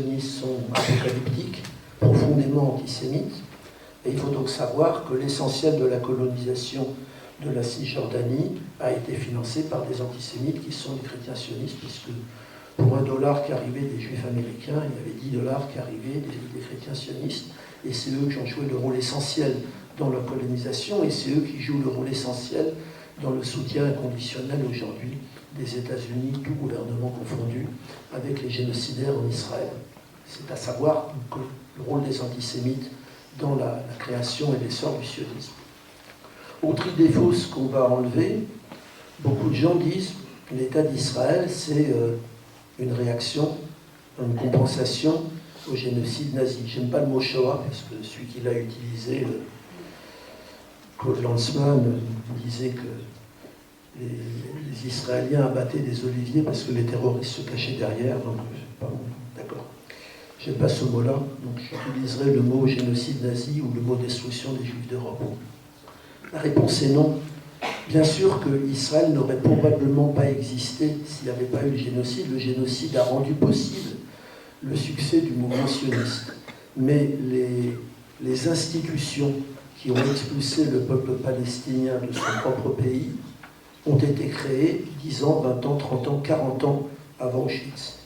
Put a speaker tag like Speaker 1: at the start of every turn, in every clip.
Speaker 1: sionistes sont apocalyptiques, profondément antisémites. Et il faut donc savoir que l'essentiel de la colonisation de la Cisjordanie a été financé par des antisémites qui sont les chrétiens sionistes, puisque pour $1 qui arrivait des juifs américains, il y avait $10 qui arrivaient des chrétiens sionistes, et c'est eux qui ont joué le rôle essentiel dans leur colonisation, et c'est eux qui jouent le rôle essentiel dans le soutien inconditionnel aujourd'hui des États-Unis, tout gouvernement confondu, avec les génocidaires en Israël. C'est à savoir que le rôle des antisémites dans la création et l'essor du sionisme. Autre idée fausse qu'on va enlever, beaucoup de gens disent que l'État d'Israël, c'est une réaction, une compensation au génocide nazi. J'aime pas le mot Shoah, parce que celui qui l'a utilisé, Claude Lanzmann, disait que les Israéliens abattaient des oliviers parce que les terroristes se cachaient derrière. Donc, d'accord. J'aime pas ce mot-là, donc j'utiliserai le mot génocide nazi ou le mot destruction des Juifs d'Europe. La réponse est non. Bien sûr que Israël n'aurait probablement pas existé s'il n'y avait pas eu le génocide. Le génocide a rendu possible le succès du mouvement sioniste. Mais les institutions qui ont expulsé le peuple palestinien de son propre pays ont été créées 10 ans, 20 ans, 30 ans, 40 ans avant Auschwitz.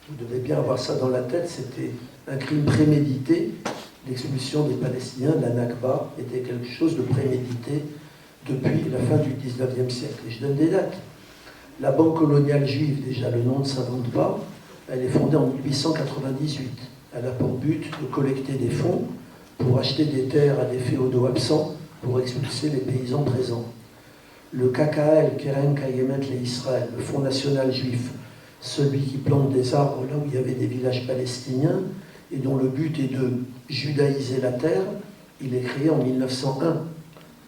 Speaker 1: Vous devez bien avoir ça dans la tête, c'était un crime prémédité. L'expulsion des Palestiniens, la Nakba, était quelque chose de prémédité depuis la fin du 19e siècle. Et je donne des dates. La Banque coloniale juive, déjà le nom ne s'invente pas, elle est fondée en 1898. Elle a pour but de collecter des fonds pour acheter des terres à des féodaux absents pour expulser les paysans présents. Le KKL, Keren Kayemet le Israël, le Fonds national juif, celui qui plante des arbres là où il y avait des villages palestiniens et dont le but est de judaïser la terre, il est créé en 1901.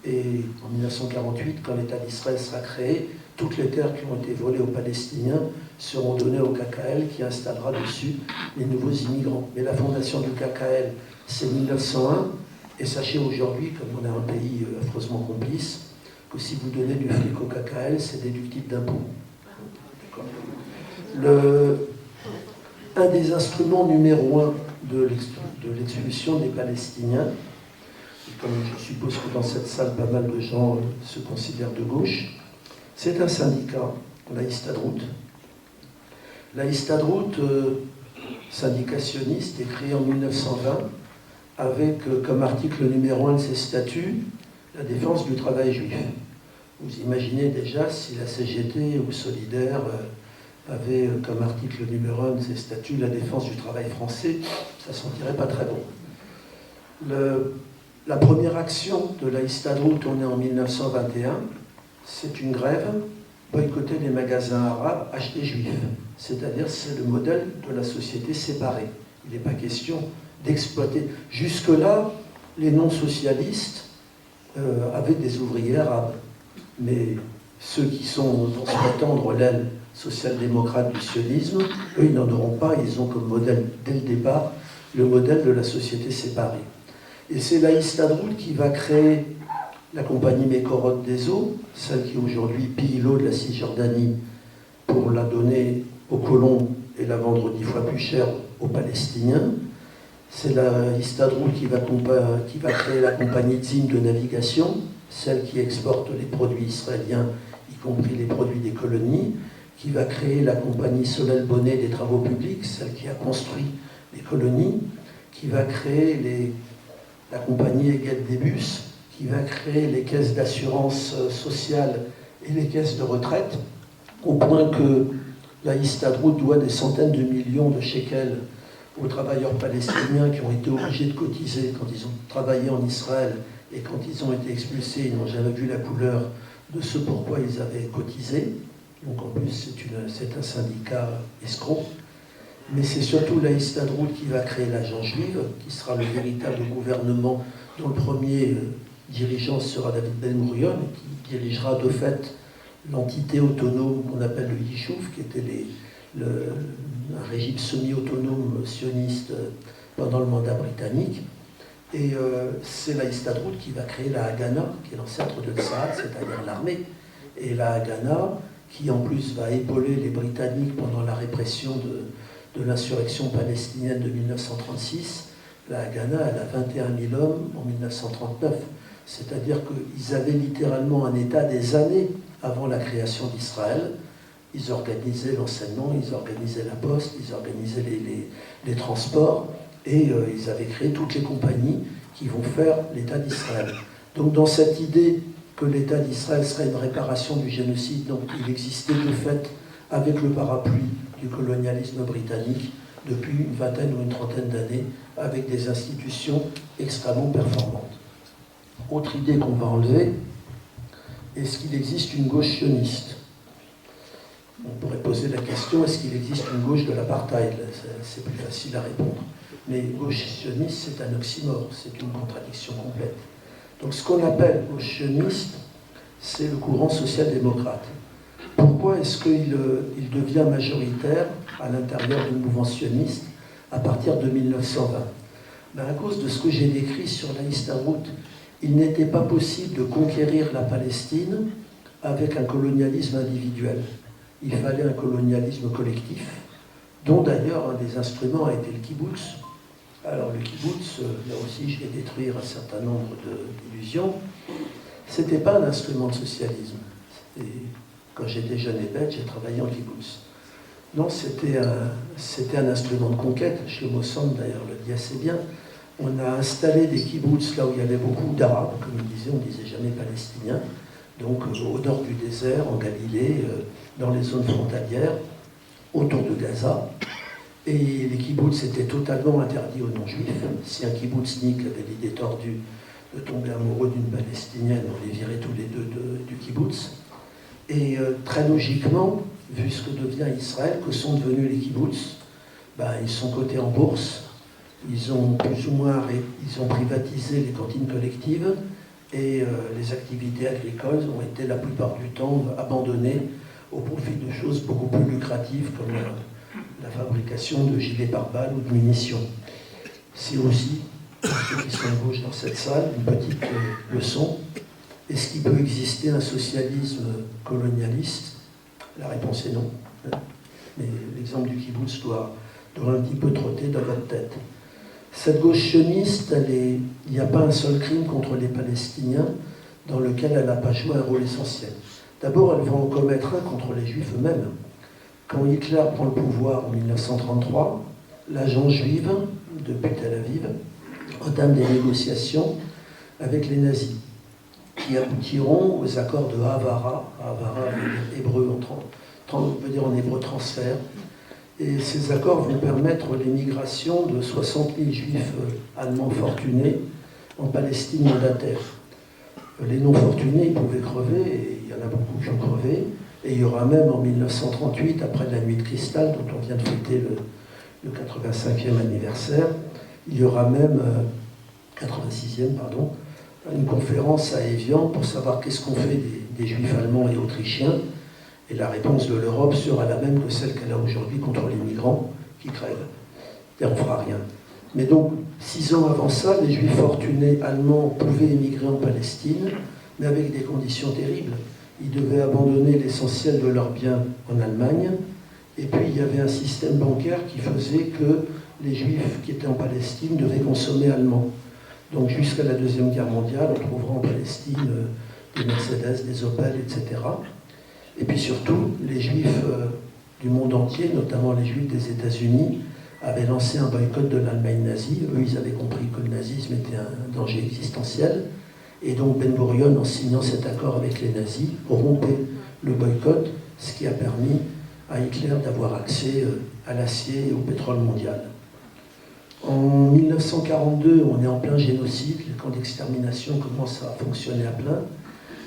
Speaker 1: Et en 1948, quand l'État d'Israël sera créé, toutes les terres qui ont été volées aux Palestiniens seront données au KKL qui installera dessus les nouveaux immigrants. Mais la fondation du KKL, c'est 1901, et sachez aujourd'hui, comme on est un pays affreusement complice, que si vous donnez du fric au KKL, c'est déductible d'impôts. Un des instruments numéro 1 de l'expulsion des Palestiniens, et comme je suppose que dans cette salle, pas mal de gens se considèrent de gauche, c'est un syndicat, la Histadrout. La Histadrout, syndicat sioniste, est créé en 1920 avec comme article numéro 1 de ses statuts la défense du travail juif. Vous imaginez déjà si la CGT ou Solidaire avait comme article numéro 1 de ses statuts la défense du travail français, ça ne sentirait pas très bon. La première action de la Histadrout, on est en 1921, c'est une grève, boycotter les magasins arabes, acheter juifs. C'est-à-dire c'est le modèle de la société séparée. Il n'est pas question d'exploiter. Jusque-là, les non-socialistes avaient des ouvriers arabes. Mais ceux qui sont pour se prétendre l'aile social-démocrate du sionisme, eux, ils n'en auront pas. Ils ont comme modèle, dès le départ, le modèle de la société séparée. Et c'est la Histadrout qui va créer la compagnie Mekorot des eaux, celle qui aujourd'hui pille l'eau de la Cisjordanie pour la donner aux colons et la vendre 10 fois plus cher aux Palestiniens. C'est la Histadrout qui va créer la compagnie Tzim de navigation, celle qui exporte les produits israéliens, y compris les produits des colonies, qui va créer la compagnie Solel Bonnet des travaux publics, celle qui a construit les colonies, qui va créer la compagnie Eget Debus, qui va créer les caisses d'assurance sociale et les caisses de retraite, au point que la Histadrout doit des centaines de millions de shekels aux travailleurs palestiniens qui ont été obligés de cotiser quand ils ont travaillé en Israël et quand ils ont été expulsés, ils n'ont jamais vu la couleur de ce pourquoi ils avaient cotisé. Donc en plus, c'est un syndicat escroc. Mais c'est surtout la Histadrout qui va créer l'agence juive, qui sera le véritable gouvernement dont le premier dirigeant sera David Ben-Gurion, et qui dirigera de fait l'entité autonome qu'on appelle le Yishuv, qui était un régime semi-autonome sioniste pendant le mandat britannique. Et c'est la Histadrout qui va créer la Haganah, qui est l'ancêtre de Tsahal, c'est-à-dire l'armée. Et la Haganah, qui en plus va épauler les Britanniques pendant la répression de l'insurrection palestinienne de 1936, la Haganah, elle a 21 000 hommes en 1939. C'est-à-dire qu'ils avaient littéralement un État des années avant la création d'Israël. Ils organisaient l'enseignement, ils organisaient la poste, ils organisaient les transports, et ils avaient créé toutes les compagnies qui vont faire l'État d'Israël. Donc dans cette idée que l'État d'Israël serait une réparation du génocide, donc il existait de fait, avec le parapluie du colonialisme britannique, depuis une vingtaine ou une trentaine d'années, avec des institutions extrêmement performantes. Autre idée qu'on va enlever, est-ce qu'il existe une gauche sioniste? On pourrait poser la question, est-ce qu'il existe une gauche de l'apartheid? C'est plus facile à répondre. Mais gauche sioniste, c'est un oxymore, c'est une contradiction complète. Donc ce qu'on appelle gauche sioniste, c'est le courant social-démocrate. Pourquoi est-ce qu'il devient majoritaire à l'intérieur du mouvement sioniste à partir de 1920? Ben à cause de ce que j'ai décrit sur la Histoire-Route, il n'était pas possible de conquérir la Palestine avec un colonialisme individuel. Il fallait un colonialisme collectif, dont d'ailleurs un des instruments a été le kibbutz. Alors le kibbutz, là aussi je vais détruire un certain nombre d'illusions, ce n'était pas un instrument de socialisme. Quand j'étais jeune et bête, j'ai travaillé en kibbutz. Non, c'était un instrument de conquête. Shlomo Sand d'ailleurs le dit assez bien. On a installé des kibbutz là où il y avait beaucoup d'Arabes, comme il disait, on ne disait jamais palestiniens, donc au nord du désert, en Galilée, dans les zones frontalières, autour de Gaza. Et les kibbutz étaient totalement interdits aux non-juifs. Si un kibbutznik avait l'idée tordue de tomber amoureux d'une palestinienne, on les virait tous les deux du kibbutz. Et très logiquement, vu ce que devient Israël, que sont devenus les kibbutz, ben, ils sont cotés en bourse, ils ont plus ou moins privatisé les cantines collectives et les activités agricoles ont été la plupart du temps abandonnées au profit de choses beaucoup plus lucratives comme la fabrication de gilets pare-balles ou de munitions. C'est aussi, pour ceux qui sont à gauche dans cette salle, une petite leçon. Est-ce qu'il peut exister un socialisme colonialiste? La réponse est non. Mais l'exemple du kibbutz doit un petit peu trotter dans votre tête. Cette gauche sioniste, il n'y a pas un seul crime contre les Palestiniens dans lequel elle n'a pas joué un rôle essentiel. D'abord, elle va en commettre un contre les Juifs eux-mêmes. Quand Hitler prend le pouvoir en 1933, l'agence juive, depuis Tel Aviv, entame des négociations avec les nazis, qui aboutiront aux accords de Havara. Havara veut dire en hébreu transfert. Et ces accords vont permettre l'émigration de 60 000 juifs allemands fortunés en Palestine mandataire. Les non-fortunés, ils pouvaient crever, et il y en a beaucoup qui ont crevé. Et il y aura même en 1938, après la nuit de cristal, dont on vient de fêter le 85e anniversaire, il y aura même, 86e, pardon, une conférence à Évian pour savoir qu'est-ce qu'on fait des juifs allemands et autrichiens. Et la réponse de l'Europe sera la même que celle qu'elle a aujourd'hui contre les migrants qui crèvent. Et on ne fera rien. Mais donc, 6 ans avant ça, les juifs fortunés allemands pouvaient émigrer en Palestine, mais avec des conditions terribles. Ils devaient abandonner l'essentiel de leurs biens en Allemagne, et puis il y avait un système bancaire qui faisait que les juifs qui étaient en Palestine devaient consommer allemand. Donc jusqu'à la Deuxième Guerre mondiale, on trouvera en Palestine des Mercedes, des Opel, etc. Et puis surtout, les juifs du monde entier, notamment les juifs des États-Unis, avaient lancé un boycott de l'Allemagne nazie. Eux, ils avaient compris que le nazisme était un danger existentiel. Et donc Ben Gurion, en signant cet accord avec les nazis, rompait le boycott, ce qui a permis à Hitler d'avoir accès à l'acier et au pétrole mondial. En 1942, on est en plein génocide, les camps d'extermination commencent à fonctionner à plein.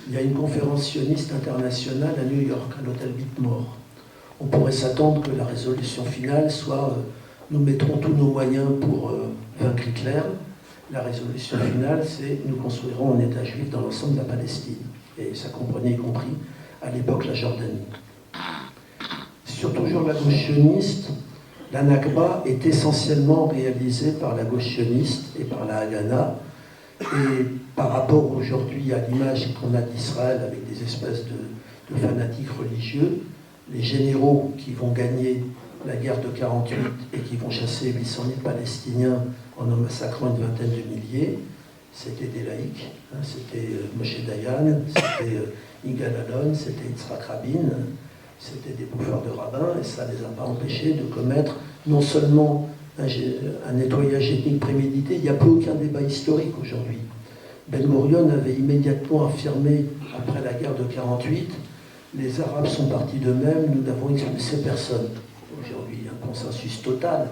Speaker 1: Il y a une conférence sioniste internationale à New York, à l'hôtel Whitmore. On pourrait s'attendre que la résolution finale soit nous mettrons tous nos moyens pour vaincre Hitler. La résolution finale, c'est nous construirons un État juif dans l'ensemble de la Palestine. Et ça comprenait y compris à l'époque la Jordanie. Sur toujours la gauche sioniste, la Nakba est essentiellement réalisée par la gauche sioniste et par la Haganah. Et par rapport aujourd'hui à l'image qu'on a d'Israël avec des espèces de fanatiques religieux, les généraux qui vont gagner la guerre de 48 et qui vont chasser 800 000 Palestiniens en en massacrant une vingtaine de milliers. C'était des laïcs, hein, c'était Moshe Dayan, c'était Yigal Allon, c'était Yitzhak Rabin, c'était des bouffeurs de rabbins, et ça ne les a pas empêchés de commettre non seulement un nettoyage ethnique prémédité, il n'y a plus aucun débat historique aujourd'hui. Ben Gurion avait immédiatement affirmé, après la guerre de 48, les Arabes sont partis d'eux-mêmes, nous n'avons expulsé personne. Aujourd'hui, il y a un consensus total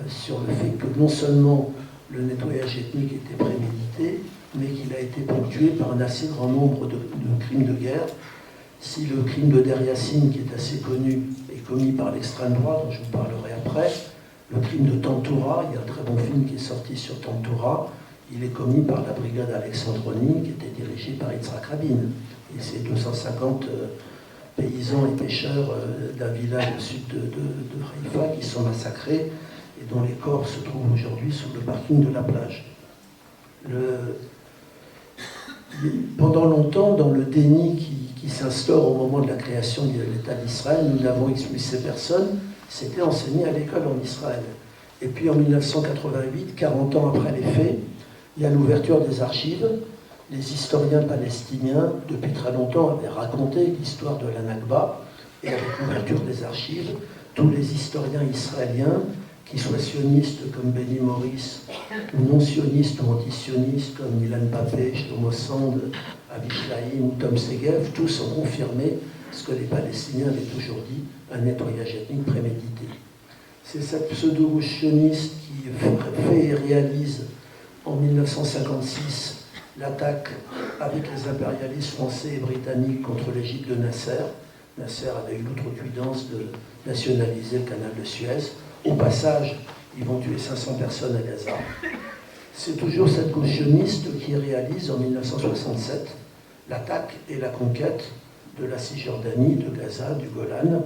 Speaker 1: sur le fait que non seulement le nettoyage ethnique était prémédité, mais qu'il a été ponctué par un assez grand nombre de crimes de guerre. Si le crime de Der Yassin, qui est assez connu, est commis par l'extrême droite, dont je vous parlerai après, le crime de Tantoura, il y a un très bon film qui est sorti sur Tantoura, il est commis par la brigade Alexandroni, qui était dirigée par Yitzhak Rabin. Et c'est 250 paysans et pêcheurs d'un village au sud de Haïfa qui sont massacrés et dont les corps se trouvent aujourd'hui sous le parking de la plage. Pendant longtemps, dans le déni qui s'instaure au moment de la création de l'État d'Israël, nous n'avons expulsé personne, c'était enseigné à l'école en Israël. Et puis en 1988, 40 ans après les faits, il y a l'ouverture des archives. Les historiens palestiniens, depuis très longtemps, avaient raconté l'histoire de la Nakba, et avec l'ouverture des archives, tous les historiens israéliens, qu'ils soient sionistes comme Benny Morris, ou non sionistes ou anti-sionistes comme Ilan Pappé, Shlomo Sand, Avi Shlaim ou Tom Segev, tous ont confirmé ce que les Palestiniens avaient toujours dit, un nettoyage ethnique prémédité. C'est cette pseudo-gauche sioniste qui fait et réalise en 1956 l'attaque avec les impérialistes français et britanniques contre l'Égypte de Nasser. Nasser avait eu l'outrecuidance de nationaliser le canal de Suez. Au passage, ils vont tuer 500 personnes à Gaza. C'est toujours cette gauche sioniste qui réalise en 1967 l'attaque et la conquête de la Cisjordanie, de Gaza, du Golan.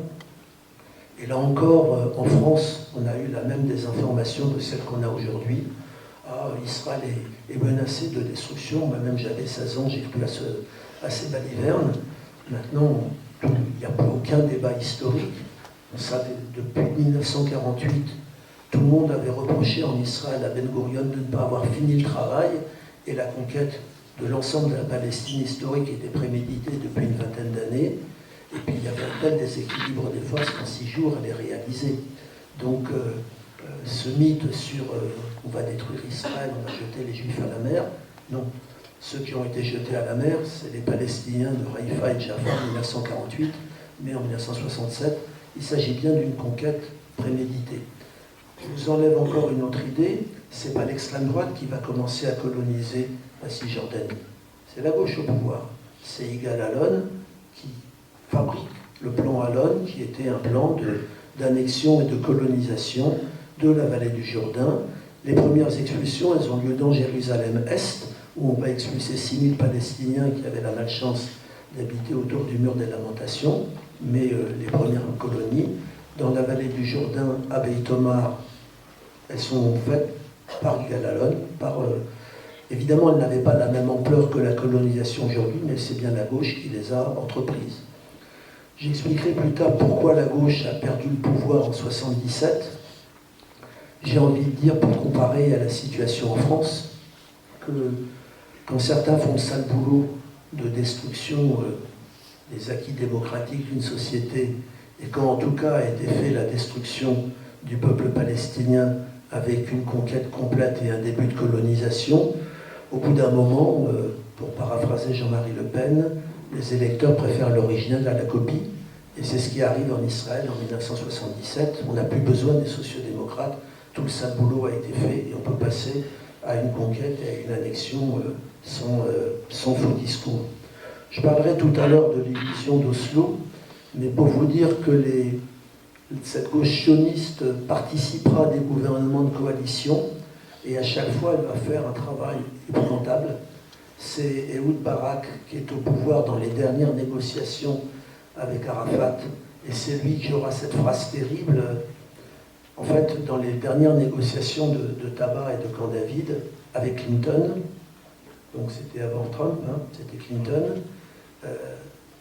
Speaker 1: Et là encore, en France, on a eu la même désinformation de celle qu'on a aujourd'hui. Israël est menacé de destruction. Moi-même, j'avais 16 ans, j'ai cru à ces balivernes. Maintenant, il n'y a plus aucun débat historique. Ça, depuis 1948, tout le monde avait reproché en Israël à Ben Gurion de ne pas avoir fini le travail, et la conquête de l'ensemble de la Palestine historique était préméditée depuis une vingtaine d'années. Et puis il y avait un tel déséquilibre des forces qu'en 6 jours, elle est réalisée. Donc, ce mythe sur on va détruire Israël, on va jeter les Juifs à la mer, non. Ceux qui ont été jetés à la mer, c'est les Palestiniens de Haïfa et de Jaffa en 1948, mais en 1967, il s'agit bien d'une conquête préméditée. Je vous enlève encore une autre idée, c'est pas l'extrême droite qui va commencer à coloniser la Cisjordanie, c'est la gauche au pouvoir. C'est Yigal Allon qui fabrique le plan Allon, qui était un plan d'annexion et de colonisation de la vallée du Jourdain. Les premières expulsions, elles ont lieu dans Jérusalem-Est, où on va expulser 6 000 Palestiniens qui avaient la malchance d'habiter autour du mur des Lamentations, mais les premières colonies, dans la vallée du Jourdain, à Beit Omar, elles sont faites par Yigal Allon. Évidemment, elles n'avaient pas la même ampleur que la colonisation aujourd'hui, mais c'est bien la gauche qui les a entreprises. J'expliquerai plus tard pourquoi la gauche a perdu le pouvoir en 1977. J'ai envie de dire, pour comparer à la situation en France, que quand certains font le sale boulot de destruction des acquis démocratiques d'une société, et quand en tout cas a été fait la destruction du peuple palestinien avec une conquête complète et un début de colonisation, au bout d'un moment, pour paraphraser Jean-Marie Le Pen, les électeurs préfèrent l'original à la copie, et c'est ce qui arrive en Israël en 1977. On n'a plus besoin des sociodémocrates, tout le sale boulot a été fait, et on peut passer à une conquête et à une annexion sans faux discours. Je parlerai tout à l'heure de l'édition d'Oslo, mais pour vous dire que cette gauche sioniste participera à des gouvernements de coalition, et à chaque fois elle va faire un travail épouvantable. C'est Ehud Barak qui est au pouvoir dans les dernières négociations avec Arafat, et c'est lui qui aura cette phrase terrible. En fait, dans les dernières négociations de tabac et de Camp David avec Clinton, donc c'était avant Trump, c'était Clinton,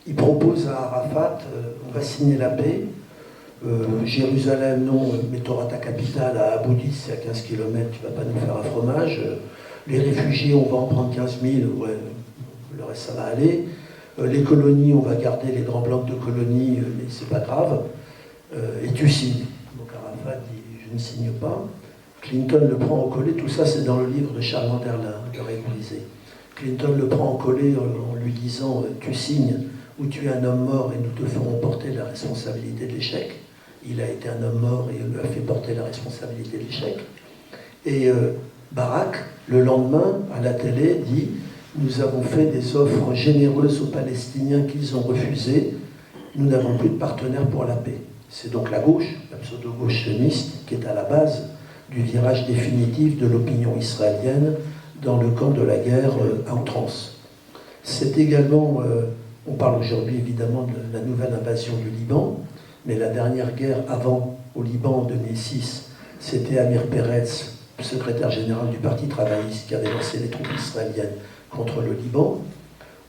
Speaker 1: il propose à Arafat, on va signer la paix, Jérusalem, non, mais tu auras ta capitale à Aboudis, c'est à 15 km, tu ne vas pas nous faire un fromage. Les réfugiés, on va en prendre 15 000, ouais, le reste ça va aller. Les colonies, on va garder les grands blocs de colonies, mais c'est pas grave. Et tu signes. Donc Arafat dit, je ne signe pas. Clinton le prend en collé, tout ça c'est dans le livre de Charles Anderlin, de Régulisé. Clinton le prend en collé en lui disant, tu signes ou tu es un homme mort et nous te ferons porter la responsabilité de l'échec. Il a été un homme mort et on lui a fait porter la responsabilité de l'échec. Et Barak, le lendemain, à la télé, dit « Nous avons fait des offres généreuses aux Palestiniens qu'ils ont refusées. Nous n'avons plus de partenaires pour la paix. » C'est donc la gauche, la pseudo-gauche sioniste, qui est à la base du virage définitif de l'opinion israélienne dans le camp de la guerre à outrance. C'est également, on parle aujourd'hui évidemment de la nouvelle invasion du Liban, mais la dernière guerre avant, au Liban en 2006, c'était Amir Peretz, secrétaire général du Parti travailliste, qui avait lancé les troupes israéliennes contre le Liban.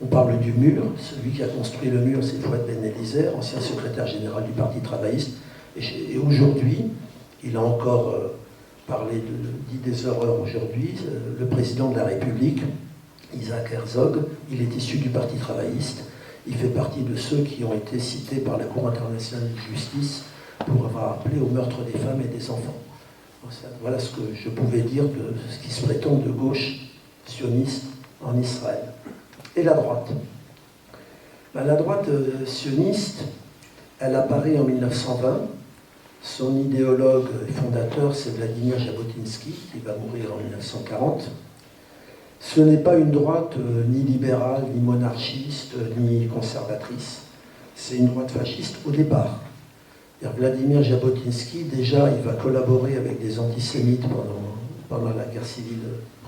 Speaker 1: On parle du mur, celui qui a construit le mur, c'est Fouad Ben Eliezer, ancien secrétaire général du Parti travailliste. Et aujourd'hui, il a encore dit des horreurs aujourd'hui, le président de la République, Isaac Herzog, il est issu du Parti travailliste. Il fait partie de ceux qui ont été cités par la Cour internationale de justice pour avoir appelé au meurtre des femmes et des enfants. Voilà ce que je pouvais dire de ce qui se prétend de gauche sioniste en Israël. Et la droite. La droite sioniste, elle apparaît en 1920. Son idéologue et fondateur, c'est Vladimir Jabotinsky, qui va mourir en 1940. Ce n'est pas une droite ni libérale, ni monarchiste, ni conservatrice. C'est une droite fasciste au départ. Vladimir Jabotinsky, déjà, il va collaborer avec des antisémites pendant la guerre civile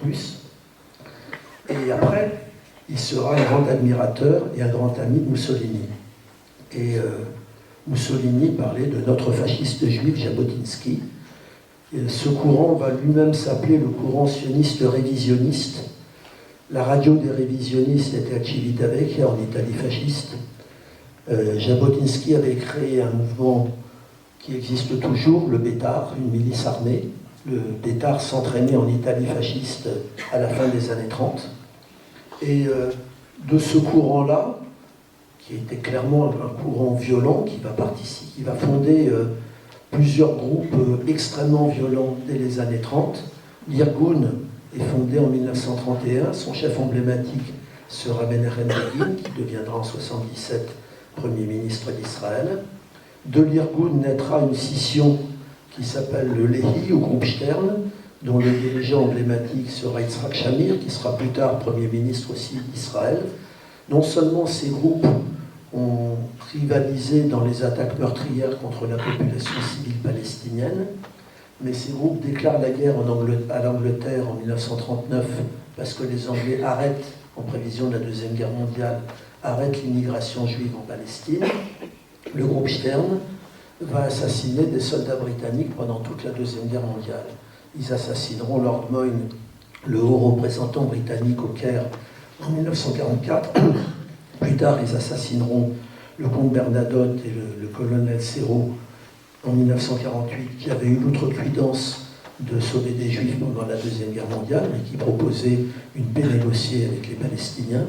Speaker 1: russe. Et après, il sera un grand admirateur et un grand ami de Mussolini. Et Mussolini parlait de notre fasciste juif Jabotinsky. Et ce courant va lui-même s'appeler le courant sioniste révisionniste. La radio des révisionnistes était à Civitavecchia, en Italie fasciste. Jabotinsky avait créé un mouvement qui existe toujours, le Bétard, une milice armée. Le Bétard s'entraînait en Italie fasciste à la fin des années 30. Et de ce courant-là, qui était clairement un courant violent, qui va fonder plusieurs groupes extrêmement violents dès les années 30. L'Irgun est fondé en 1931, son chef emblématique sera Menachem Begin, qui deviendra en 1977 Premier ministre d'Israël. De l'Irgun naîtra une scission qui s'appelle le Lehi, ou groupe Stern, dont le dirigeant emblématique sera Yitzhak Shamir, qui sera plus tard Premier ministre aussi d'Israël. Non seulement ces groupes ont rivalisé dans les attaques meurtrières contre la population civile palestinienne, mais ces groupes déclarent la guerre à l'Angleterre en 1939 parce que les Anglais arrêtent, en prévision de la Deuxième Guerre mondiale, arrêtent l'immigration juive en Palestine. Le groupe Stern va assassiner des soldats britanniques pendant toute la Deuxième Guerre mondiale. Ils assassineront Lord Moyne, le haut représentant britannique au Caire, en 1944. Plus tard, ils assassineront le comte Bernadotte et le colonel Serrault en 1948, qui avait eu l'outrecuidance de sauver des Juifs pendant la Deuxième Guerre mondiale, mais qui proposait une paix négociée avec les Palestiniens.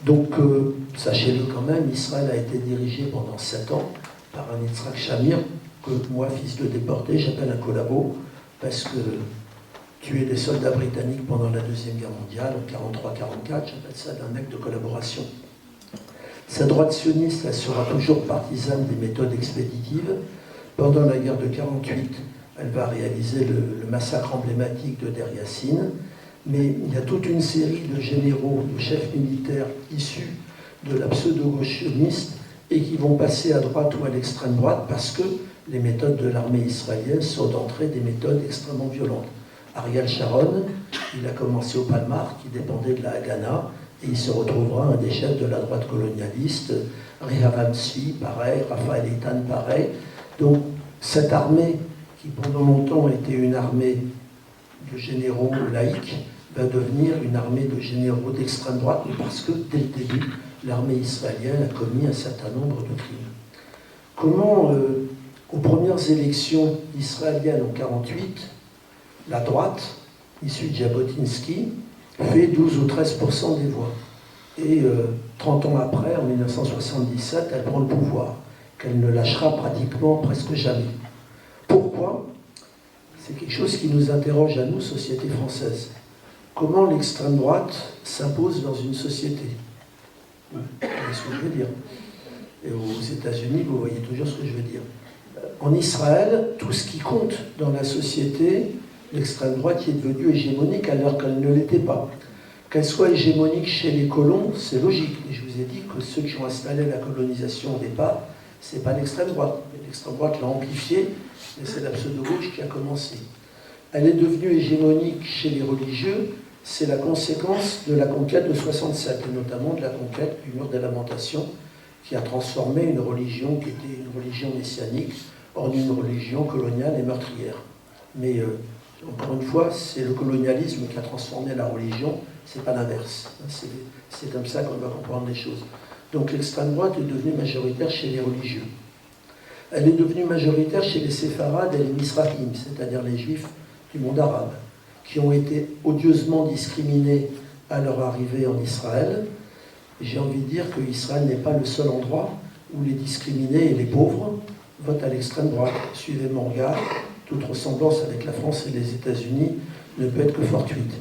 Speaker 1: Donc, sachez-le quand même, Israël a été dirigé pendant 7 ans par un Yitzhak Shamir, que moi, fils de déporté, j'appelle un collabo, parce que tuer des soldats britanniques pendant la Deuxième Guerre mondiale, en 1943-1944, j'appelle ça d'un acte de collaboration. Sa droite sioniste, elle sera toujours partisane des méthodes expéditives. Pendant la guerre de 1948, elle va réaliser le massacre emblématique de Der Yassin, mais il y a toute une série de généraux, de chefs militaires issus de la pseudo-gauche sioniste et qui vont passer à droite ou à l'extrême droite parce que les méthodes de l'armée israélienne sont d'entrée des méthodes extrêmement violentes. Ariel Sharon, il a commencé au Palmar, qui dépendait de la Haganah, et il se retrouvera un des chefs de la droite colonialiste, Rehavam Tzvi, pareil, Raphaël Eitan, pareil. Donc, cette armée, qui pendant longtemps était une armée de généraux laïcs, va devenir une armée de généraux d'extrême droite, parce que, dès le début, l'armée israélienne a commis un certain nombre de crimes. Comment Aux premières élections israéliennes en 1948, la droite, issue de Jabotinsky, fait 12 ou 13% des voix. Et 30 ans après, en 1977, elle prend le pouvoir, qu'elle ne lâchera pratiquement presque jamais. Pourquoi? C'est quelque chose qui nous interroge à nous, société française. Comment l'extrême droite s'impose dans une société? Vous voyez ce que je veux dire? Et aux États-Unis, vous voyez toujours ce que je veux dire. En Israël, tout ce qui compte dans la société, l'extrême droite y est devenue hégémonique alors qu'elle ne l'était pas. Qu'elle soit hégémonique chez les colons, c'est logique. Et je vous ai dit que ceux qui ont installé la colonisation au départ, ce n'est pas l'extrême droite. L'extrême droite l'a amplifiée, mais c'est la pseudo-gauche qui a commencé. Elle est devenue hégémonique chez les religieux, c'est la conséquence de la conquête de 67, et notamment de la conquête du mur des lamentations, qui a transformé une religion qui était une religion messianique en une religion coloniale et meurtrière. Mais encore une fois, c'est le colonialisme qui a transformé la religion, c'est pas l'inverse. C'est comme ça qu'on doit comprendre les choses. Donc l'extrême droite est devenue majoritaire chez les religieux. Elle est devenue majoritaire chez les séfarades et les misrahim, c'est-à-dire les juifs du monde arabe, qui ont été odieusement discriminés à leur arrivée en Israël. J'ai envie de dire qu'Israël n'est pas le seul endroit où les discriminés et les pauvres votent à l'extrême droite. Suivez mon regard, toute ressemblance avec la France et les États-Unis ne peut être que fortuite.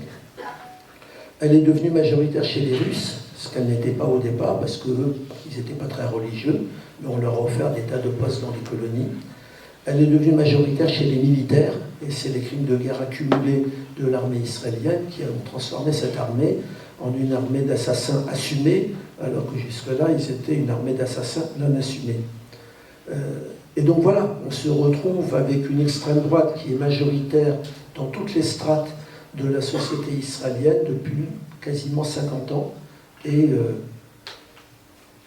Speaker 1: Elle est devenue majoritaire chez les Russes, ce qu'elle n'était pas au départ, parce qu'eux, ils n'étaient pas très religieux, mais on leur a offert des tas de postes dans les colonies. Elle est devenue majoritaire chez les militaires, et c'est les crimes de guerre accumulés de l'armée israélienne qui ont transformé cette armée en une armée d'assassins assumés, alors que jusque-là, ils étaient une armée d'assassins non assumés. Et donc voilà, on se retrouve avec une extrême droite qui est majoritaire dans toutes les strates de la société israélienne depuis quasiment 50 ans. Et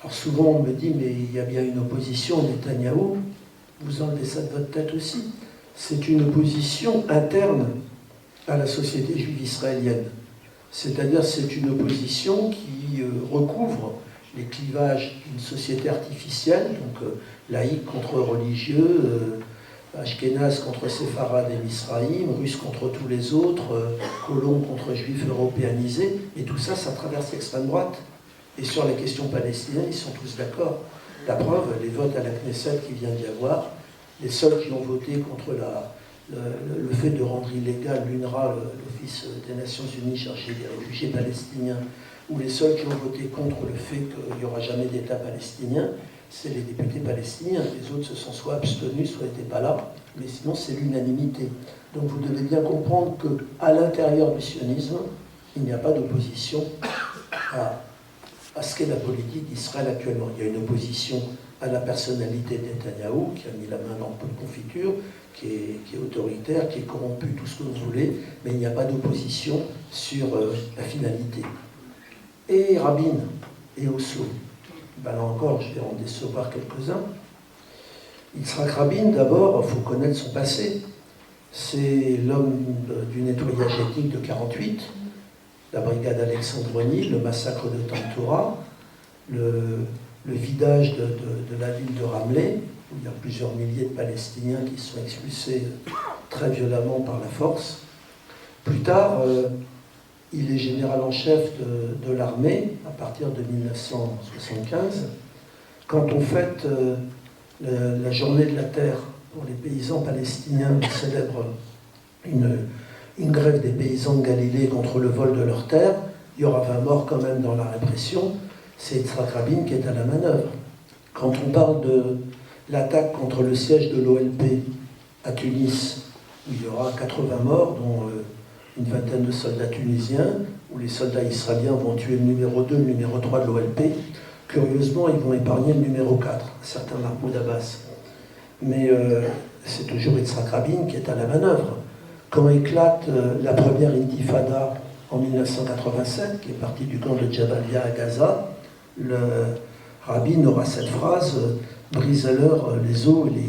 Speaker 1: alors souvent on me dit, mais il y a bien une opposition, Netanyahou, vous enlevez ça de votre tête aussi. C'est une opposition interne à la société juive israélienne. C'est-à-dire c'est une opposition qui recouvre les clivages d'une société artificielle, donc laïque contre religieux, ashkénaze contre séfarade et misraïm, russe contre tous les autres, colons contre juifs européanisés, et tout ça, ça traverse l'extrême droite. Et sur la question palestinienne, ils sont tous d'accord. La preuve, les votes à la Knesset qui vient d'y avoir, les seuls qui ont voté contre le fait de rendre illégal l'UNRWA, l'Office des Nations Unies chargé des réfugiés palestiniens, ou les seuls qui ont voté contre le fait qu'il n'y aura jamais d'État palestinien, c'est les députés palestiniens. Les autres se sont soit abstenus, soit n'étaient pas là, mais sinon c'est l'unanimité. Donc vous devez bien comprendre qu'à l'intérieur du sionisme, il n'y a pas d'opposition à ce qu'est la politique d'Israël actuellement. Il y a une opposition à la personnalité de Netanyahou, qui a mis la main dans le pot de confiture, qui est autoritaire, qui est corrompu, tout ce que vous voulez, mais il n'y a pas d'opposition sur la finalité. Et Rabin et Oslo, ben là encore, je vais en décevoir quelques-uns. Yitzhak Rabin, d'abord, il faut connaître son passé. C'est l'homme du nettoyage ethnique de 1948, la brigade Alexandronie, le massacre de Tantoura, le vidage de la ville de Ramleh, où il y a plusieurs milliers de Palestiniens qui sont expulsés très violemment par la force. Plus tard, il est général en chef de l'armée à partir de 1975. Quand on fête la journée de la terre pour les paysans palestiniens, on célèbre une grève des paysans de Galilée contre le vol de leurs terres. Il y aura 20 morts quand même dans la répression. C'est Yitzhak Rabin qui est à la manœuvre. Quand on parle de l'attaque contre le siège de l'OLP à Tunis, où il y aura 80 morts, dont une vingtaine de soldats tunisiens, où les soldats israéliens vont tuer le numéro 2, le numéro 3 de l'OLP. Curieusement, ils vont épargner le numéro 4, un certain Mahmoud Abbas. Mais c'est toujours Yitzhak Rabin qui est à la manœuvre. Quand éclate la première intifada en 1987, qui est partie du camp de Jabalia à Gaza, le Rabin aura cette phrase « Brisez-leur les os et les